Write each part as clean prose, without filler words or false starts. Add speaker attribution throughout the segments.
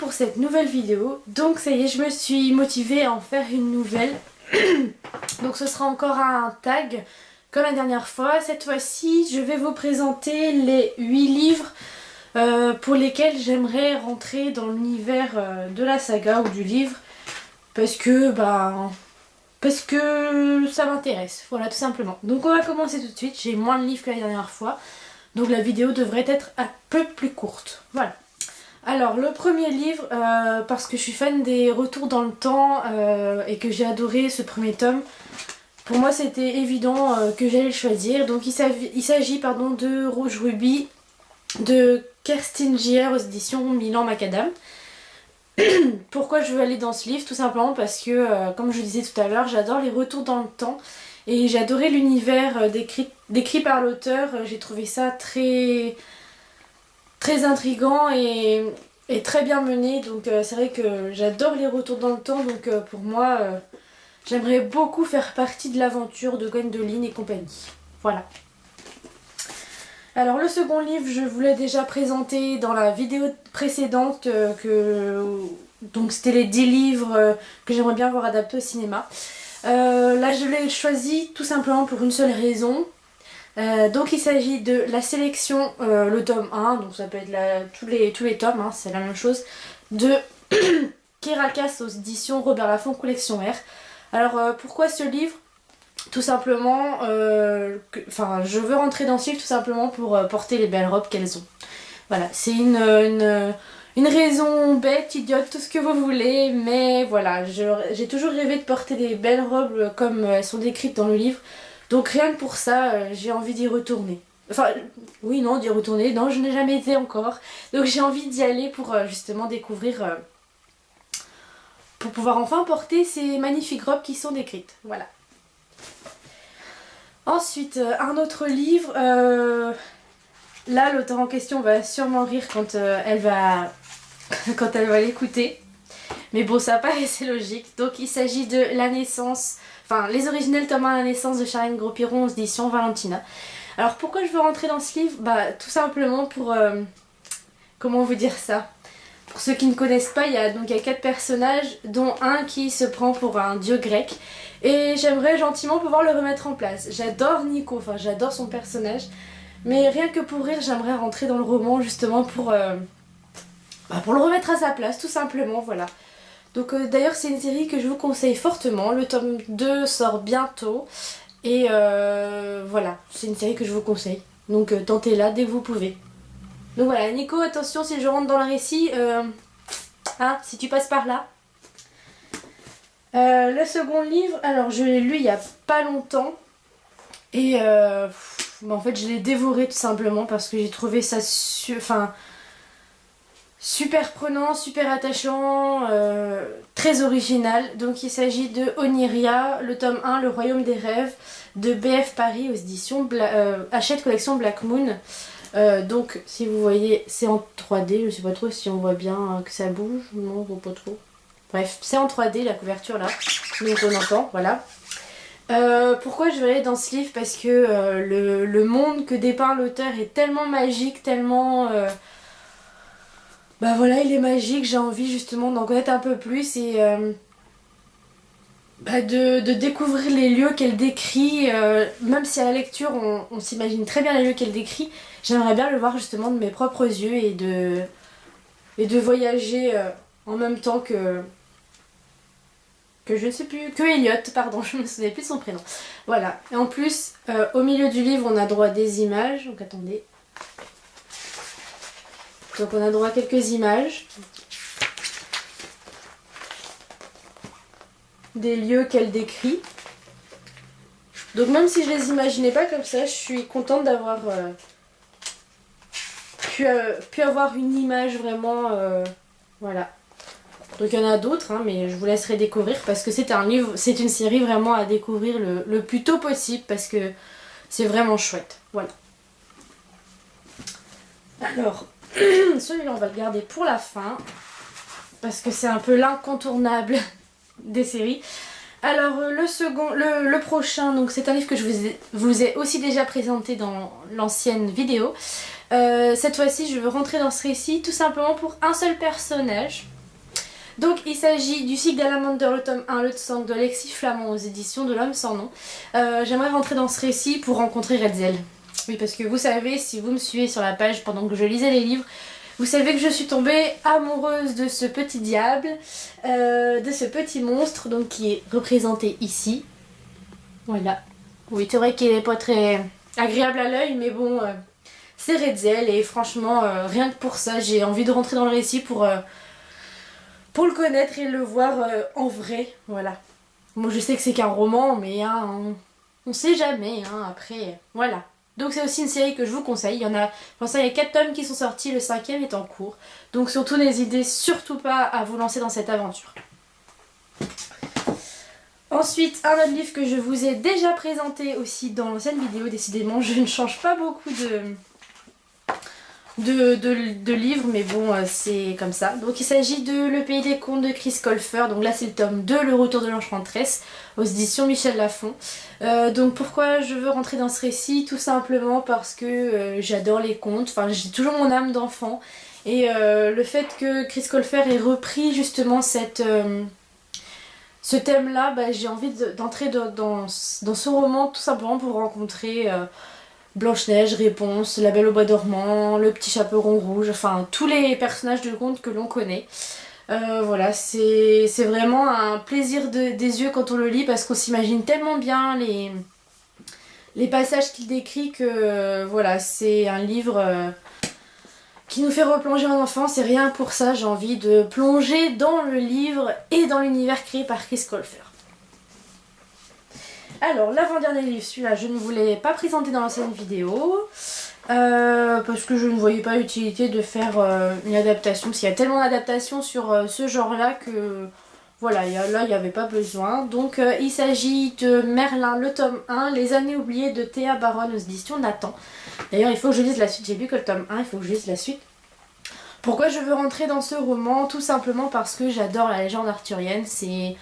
Speaker 1: pour cette nouvelle vidéo. Donc ça y est, je me suis motivée à en faire une nouvelle. Donc ce sera encore un tag comme la dernière fois. Cette fois-ci, je vais vous présenter les 8 livres pour lesquels j'aimerais rentrer dans l'univers de la saga ou du livre. Parce que ça m'intéresse, voilà, tout simplement. Donc on va commencer tout de suite. J'ai moins de livres que la dernière fois, donc la vidéo devrait être un peu plus courte. Voilà. Alors le premier livre, parce que je suis fan des retours dans le temps et que j'ai adoré ce premier tome, pour moi c'était évident que j'allais le choisir. Donc il s'agit de Rouge Ruby de Kerstin Gier aux éditions Milan Macadam. Pourquoi je veux aller dans ce livre? Tout simplement parce que, comme je le disais tout à l'heure, j'adore les retours dans le temps et j'ai adoré l'univers décrit par l'auteur. J'ai trouvé ça très intriguant et très bien mené, donc c'est vrai que j'adore les retours dans le temps, donc pour moi j'aimerais beaucoup faire partie de l'aventure de Gwendoline et compagnie. Voilà. Alors le second livre, je vous l'ai déjà présenté dans la vidéo précédente, donc c'était les 10 livres que j'aimerais bien voir adaptés au cinéma. Là je l'ai choisi tout simplement pour une seule raison. Donc il s'agit de la sélection, le tome 1, donc ça peut être tous les tomes, hein, c'est la même chose, de Kirakas aux éditions Robert Laffont Collection R. Alors pourquoi ce livre? Tout simplement, je veux rentrer dans ce livre tout simplement pour porter les belles robes qu'elles ont. Voilà, c'est une raison bête, idiote, tout ce que vous voulez, mais voilà, j'ai toujours rêvé de porter des belles robes comme elles sont décrites dans le livre. Donc rien que pour ça, j'ai envie d'y retourner. Enfin, oui, non, d'y retourner, non, je n'ai jamais été encore. Donc j'ai envie d'y aller pour justement découvrir, pour pouvoir enfin porter ces magnifiques robes qui sont décrites. Voilà. Ensuite, un autre livre, là l'auteur en question va sûrement rire quand elle va l'écouter. Mais bon, ça paraissait logique. Donc il s'agit de La Naissance, les originels tomes 1 La Naissance de Charlène Gros-Piron aux éditions Valentina. Alors pourquoi je veux rentrer dans ce livre? Tout simplement pour, comment vous dire ça? Pour ceux qui ne connaissent pas, il y a 4 personnages, dont un qui se prend pour un dieu grec. Et j'aimerais gentiment pouvoir le remettre en place. J'adore Nico, j'adore son personnage. Mais rien que pour rire, j'aimerais rentrer dans le roman justement pour le remettre à sa place, tout simplement, voilà. Donc d'ailleurs c'est une série que je vous conseille fortement. Le tome 2 sort bientôt. Et voilà, c'est une série que je vous conseille. Donc tentez-la dès que vous pouvez. Donc voilà, Nico, attention si je rentre dans le récit, si tu passes par là. Le second livre, alors je l'ai lu il y a pas longtemps. Et en fait je l'ai dévoré tout simplement parce que j'ai trouvé ça super prenant, super attachant, très original. Donc il s'agit de Oniria, le tome 1, Le Royaume des Rêves, de BF Paris aux éditions Hachette Collection Black Moon. Donc si vous voyez, c'est en 3D, je sais pas trop si on voit bien que ça bouge, non on voit pas trop. Bref, c'est en 3D la couverture là, donc on entend, voilà. Pourquoi je vais aller dans ce livre? Parce que le monde que dépeint l'auteur est tellement magique, tellement... voilà, il est magique, j'ai envie justement d'en connaître un peu plus et de découvrir les lieux qu'elle décrit, même si à la lecture on s'imagine très bien les lieux qu'elle décrit, j'aimerais bien le voir justement de mes propres yeux et de voyager en même temps que je ne sais plus, que Elliot, pardon, je me souvenais plus de son prénom. Voilà, et en plus, au milieu du livre on a droit à des images, donc attendez. Donc on a droit à quelques images. Des lieux qu'elle décrit. Donc même si je les imaginais pas comme ça, je suis contente d'avoir pu avoir une image vraiment... voilà. Donc il y en a d'autres, mais je vous laisserai découvrir parce que c'est une série vraiment à découvrir le plus tôt possible parce que c'est vraiment chouette. Voilà. Alors, celui-là on va le garder pour la fin parce que c'est un peu l'incontournable des séries. Alors le prochain, donc c'est un livre que je vous ai aussi déjà présenté dans l'ancienne vidéo. Cette fois-ci je veux rentrer dans ce récit tout simplement pour un seul personnage. Donc il s'agit du cycle d'Alamander, le tome 1, le sang de Alexis Flamand aux éditions de l'Homme sans nom. J'aimerais rentrer dans ce récit pour rencontrer Redzel. Oui, parce que vous savez, si vous me suivez sur la page pendant que je lisais les livres, vous savez que je suis tombée amoureuse de ce petit diable, de ce petit monstre, donc qui est représenté ici. Voilà. Oui, c'est vrai qu'il n'est pas très agréable à l'œil, mais bon, c'est Redzel et franchement, rien que pour ça, j'ai envie de rentrer dans le récit pour le connaître et le voir en vrai. Voilà. Moi, je sais que c'est qu'un roman, mais hein, on sait jamais. Hein, après, voilà. Donc c'est aussi une série que je vous conseille. Il y en a, pour ça, il y a 4 tomes qui sont sortis, le 5e est en cours. Donc surtout n'hésitez surtout pas à vous lancer dans cette aventure. Ensuite, un autre livre que je vous ai déjà présenté aussi dans l'ancienne vidéo. Décidément, je ne change pas beaucoup de livres, mais bon, c'est comme ça. Donc il s'agit de Le Pays des Contes de Chris Colfer. Donc là, c'est le tome 2, Le Retour de l'Enchanteresse, aux éditions Michel Lafon. Donc pourquoi je veux rentrer dans ce récit? Tout simplement parce que j'adore les contes. Enfin, j'ai toujours mon âme d'enfant. Et le fait que Chris Colfer ait repris justement ce thème-là, bah, j'ai envie d'entrer dans ce roman tout simplement pour rencontrer Blanche-Neige, Réponse, La Belle au Bois dormant, Le Petit Chaperon Rouge, enfin tous les personnages de contes que l'on connaît. Voilà, c'est vraiment un plaisir des yeux quand on le lit parce qu'on s'imagine tellement bien les passages qu'il décrit que voilà, c'est un livre qui nous fait replonger en enfance et rien que pour ça j'ai envie de plonger dans le livre et dans l'univers créé par Chris Colfer. Alors l'avant-dernier livre, celui-là je ne vous l'ai pas présenté dans l'ancienne vidéo parce que je ne voyais pas l'utilité de faire une adaptation parce qu'il y a tellement d'adaptations sur ce genre-là que voilà, là il n'y avait pas besoin. Donc il s'agit de Merlin, le tome 1, Les années oubliées de Théa Baron aux éditions Nathan. D'ailleurs il faut que je lise la suite, j'ai lu que le tome 1, il faut que je lise la suite. Pourquoi je veux rentrer dans ce roman? Tout simplement parce que j'adore la légende arthurienne, c'est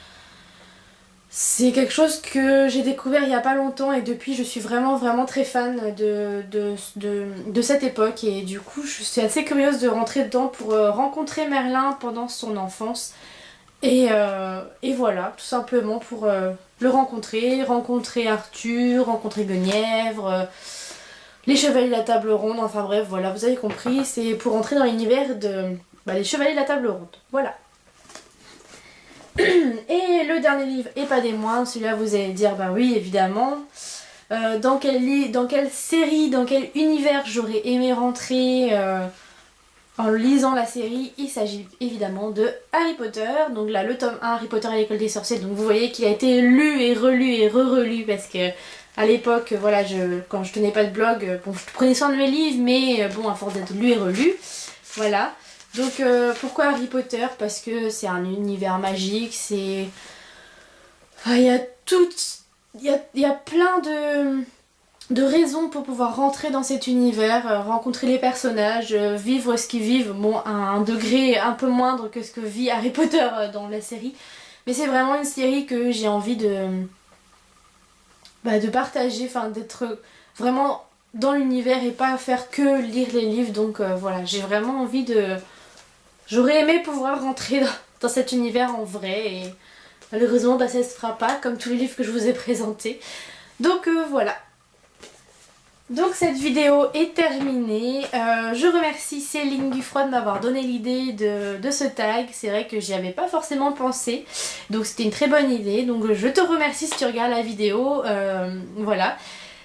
Speaker 1: quelque chose que j'ai découvert il n'y a pas longtemps et depuis je suis vraiment très fan de cette époque et du coup je suis assez curieuse de rentrer dedans pour rencontrer Merlin pendant son enfance et voilà, tout simplement pour le rencontrer Arthur, rencontrer Guenièvre, les Chevaliers de la Table Ronde, enfin bref voilà, vous avez compris, c'est pour rentrer dans l'univers des Chevaliers de la Table Ronde, voilà. Et le dernier livre, et pas des moindres, celui-là vous allez dire, bah oui évidemment, dans quelle série, dans quel univers j'aurais aimé rentrer en lisant la série. Il s'agit évidemment de Harry Potter, donc là le tome 1, Harry Potter et l'école des sorciers, donc vous voyez qu'il a été lu et relu et re-relu parce que à l'époque, voilà, quand je tenais pas de blog, bon je prenais soin de mes livres, mais bon à force d'être lu et relu, voilà. Donc pourquoi Harry Potter? Parce que c'est un univers magique, c'est... Il y a il y a plein de raisons pour pouvoir rentrer dans cet univers, rencontrer les personnages, vivre ce qu'ils vivent, bon à un degré un peu moindre que ce que vit Harry Potter dans la série. Mais c'est vraiment une série que j'ai envie de partager, enfin d'être vraiment dans l'univers et pas faire que lire les livres. Donc voilà, j'ai vraiment envie de... J'aurais aimé pouvoir rentrer dans cet univers en vrai et malheureusement ça ne se fera pas comme tous les livres que je vous ai présentés. Donc voilà. Donc cette vidéo est terminée. Je remercie Céline Dufroy de m'avoir donné l'idée de ce tag. C'est vrai que j'y avais pas forcément pensé. Donc c'était une très bonne idée. Donc je te remercie si tu regardes la vidéo. Voilà.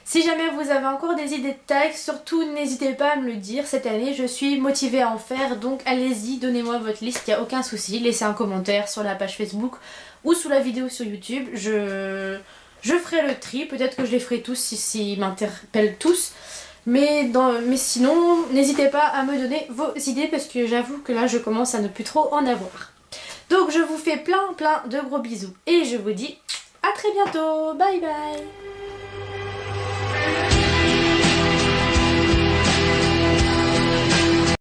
Speaker 1: Si jamais vous avez encore des idées de tags, surtout n'hésitez pas à me le dire. Cette année, je suis motivée à en faire, donc allez-y, donnez-moi votre liste, il n'y a aucun souci. Laissez un commentaire sur la page Facebook ou sous la vidéo sur YouTube. Je ferai le tri, peut-être que je les ferai tous si ils m'interpellent tous. Mais sinon, n'hésitez pas à me donner vos idées parce que j'avoue que là, je commence à ne plus trop en avoir. Donc je vous fais plein de gros bisous et je vous dis à très bientôt. Bye bye.